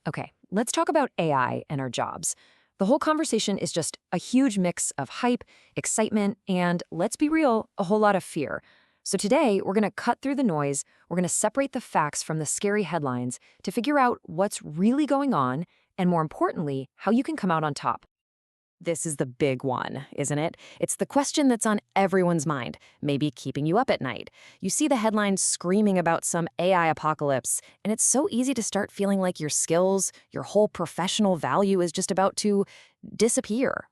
Okay, let's talk about AI and our jobs. The whole conversation is just a huge mix of hype, excitement, and, let's be real, a whole lot of fear. So today, we're going to cut through the noise, we're going to separate the facts from the scary headlines to figure out what's really going on, and more importantly, how you can come out on top. This is the big one, isn't it? It's the question that's on everyone's mind, maybe keeping you up at night. You see the headlines screaming about some AI apocalypse, and it's so easy to start feeling like your skills, your whole professional value is just about to disappear.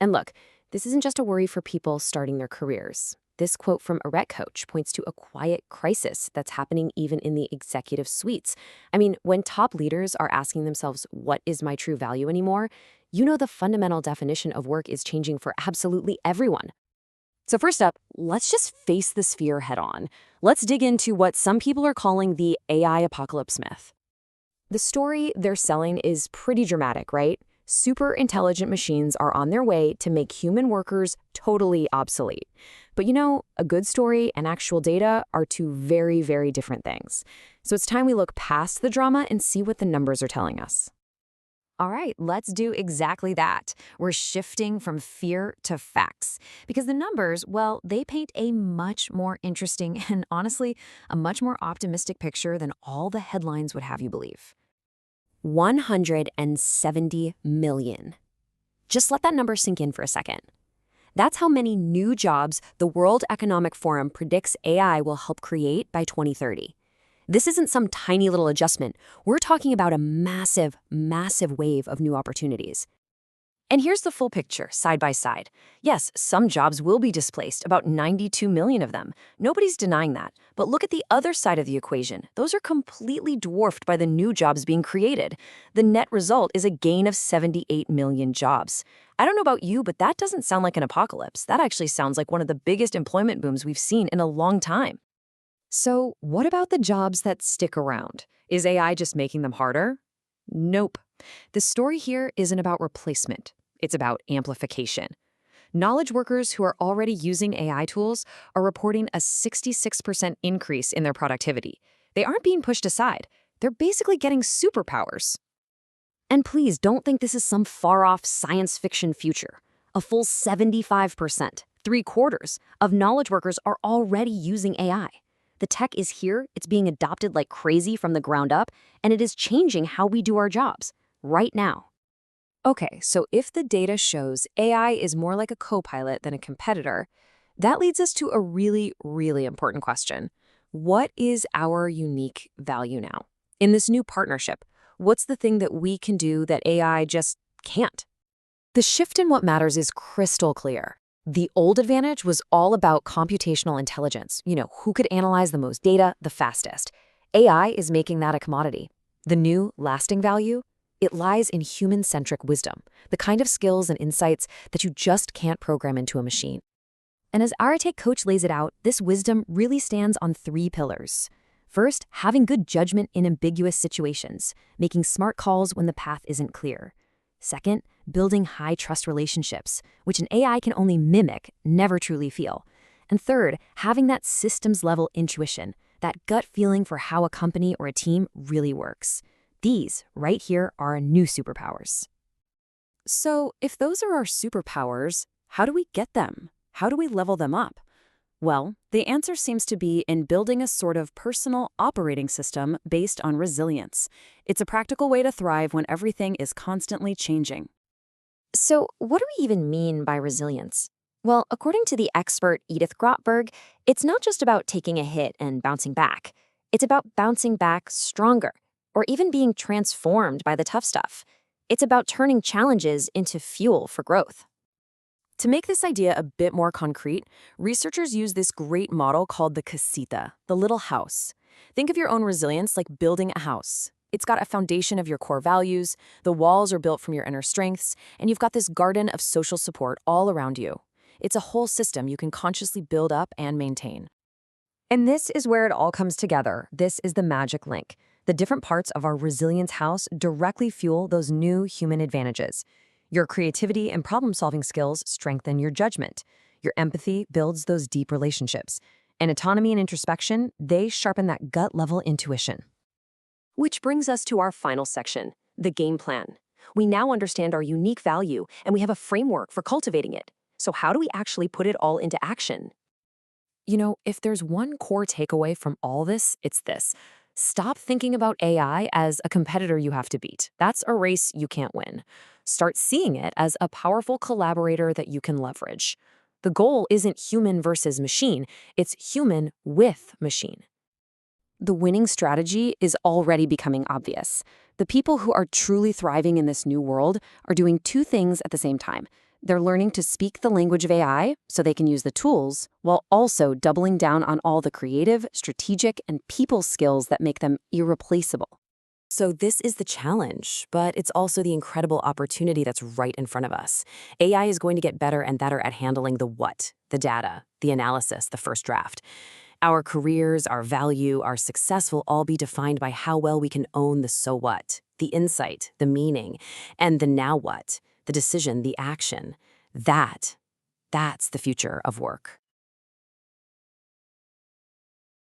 And look, this isn't just a worry for people starting their careers. This quote from a rec coach points to a quiet crisis that's happening even in the executive suites. I mean, when top leaders are asking themselves, what is my true value anymore? You know the fundamental definition of work is changing for absolutely everyone. So first up, let's just face this fear head on. Let's dig into what some people are calling the AI apocalypse myth. The story they're selling is pretty dramatic, right? Super intelligent machines are on their way to make human workers totally obsolete. But you know, a good story and actual data are two very, very different things. So it's time we look past the drama and see what the numbers are telling us. All right, let's do exactly that. We're shifting from fear to facts. Because the numbers, well, they paint a much more interesting and honestly, a much more optimistic picture than all the headlines would have you believe. 170 million. Just let that number sink in for a second. That's how many new jobs the World Economic Forum predicts AI will help create by 2030. This isn't some tiny little adjustment. We're talking about a massive, massive wave of new opportunities. And here's the full picture, side by side. Yes, some jobs will be displaced, about 92 million of them. Nobody's denying that. But look at the other side of the equation. Those are completely dwarfed by the new jobs being created. The net result is a gain of 78 million jobs. I don't know about you, but that doesn't sound like an apocalypse. That actually sounds like one of the biggest employment booms we've seen in a long time. So, what about the jobs that stick around? Is AI just making them harder? Nope. The story here isn't about replacement. It's about amplification. Knowledge workers who are already using AI tools are reporting a 66% increase in their productivity. They aren't being pushed aside. They're basically getting superpowers. And please don't think this is some far-off science fiction future. A full 75%, three-quarters, of knowledge workers are already using AI. The tech is here, it's being adopted like crazy from the ground up, and it is changing how we do our jobs, right now. Okay, so if the data shows AI is more like a co-pilot than a competitor, that leads us to a really, really important question. What is our unique value now? In this new partnership, what's the thing that we can do that AI just can't? The shift in what matters is crystal clear. The old advantage was all about computational intelligence, who could analyze the most data the fastest. AI is making that a commodity. The new, lasting value? It lies in human-centric wisdom, the kind of skills and insights that you just can't program into a machine. And as our Take Coach lays it out, this wisdom really stands on three pillars. First, having good judgment in ambiguous situations, making smart calls when the path isn't clear. Second, building high-trust relationships, which an AI can only mimic, never truly feel. And third, having that systems-level intuition, that gut feeling for how a company or a team really works. These, right here, are our new superpowers. So, if those are our superpowers, how do we get them? How do we level them up? Well, the answer seems to be in building a sort of personal operating system based on resilience. It's a practical way to thrive when everything is constantly changing. So, what do we even mean by resilience? Well, according to the expert Edith Grotberg, it's not just about taking a hit and bouncing back. It's about bouncing back stronger, or even being transformed by the tough stuff. It's about turning challenges into fuel for growth. To make this idea a bit more concrete, researchers use this great model called the casita, the little house. Think of your own resilience like building a house. It's got a foundation of your core values, the walls are built from your inner strengths, and you've got this garden of social support all around you. It's a whole system you can consciously build up and maintain. And this is where it all comes together. This is the magic link. The different parts of our resilience house directly fuel those new human advantages. Your creativity and problem-solving skills strengthen your judgment. Your empathy builds those deep relationships. And autonomy and introspection, they sharpen that gut-level intuition. Which brings us to our final section, the game plan. We now understand our unique value, and we have a framework for cultivating it. So how do we actually put it all into action? If there's one core takeaway from all this, it's this. Stop thinking about AI as a competitor you have to beat. That's a race you can't win. Start seeing it as a powerful collaborator that you can leverage. The goal isn't human versus machine, it's human with machine. The winning strategy is already becoming obvious. The people who are truly thriving in this new world are doing two things at the same time. They're learning to speak the language of AI so they can use the tools, while also doubling down on all the creative, strategic, and people skills that make them irreplaceable. So this is the challenge, but it's also the incredible opportunity that's right in front of us. AI is going to get better and better at handling the what, the data, the analysis, the first draft. Our careers, our value, our success will all be defined by how well we can own the so what, the insight, the meaning, and the now what, the decision, the action. That's the future of work.